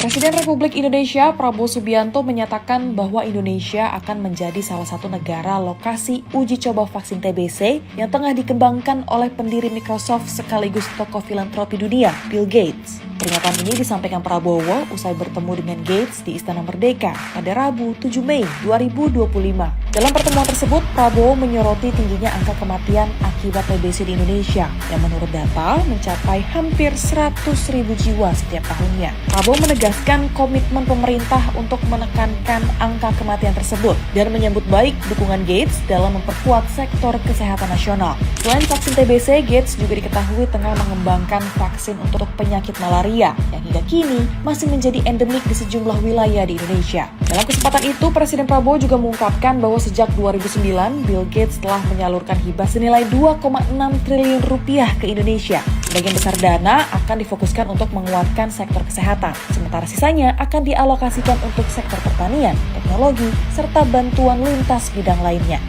Presiden Republik Indonesia Prabowo Subianto menyatakan bahwa Indonesia akan menjadi salah satu negara lokasi uji coba vaksin TBC yang tengah dikembangkan oleh pendiri Microsoft sekaligus tokoh filantropi dunia, Bill Gates. Pernyataan ini disampaikan Prabowo usai bertemu dengan Gates di Istana Merdeka pada Rabu 7 Mei 2025. Dalam pertemuan tersebut, Prabowo menyoroti tingginya angka kematian akibat TBC di Indonesia yang menurut data mencapai hampir 100.000 jiwa setiap tahunnya. Prabowo menegaskan komitmen pemerintah untuk menekankan angka kematian tersebut dan menyambut baik dukungan Gates dalam memperkuat sektor kesehatan nasional. Selain vaksin TBC, Gates juga diketahui tengah mengembangkan vaksin untuk penyakit malaria yang hingga kini masih menjadi endemik di sejumlah wilayah di Indonesia. Dalam kesempatan itu, Presiden Prabowo juga mengungkapkan bahwa sejak 2009, Bill Gates telah menyalurkan hibah senilai 2,6 triliun rupiah ke Indonesia. Sebagian besar dana akan difokuskan untuk menguatkan sektor kesehatan, sementara sisanya akan dialokasikan untuk sektor pertanian, teknologi, serta bantuan lintas bidang lainnya.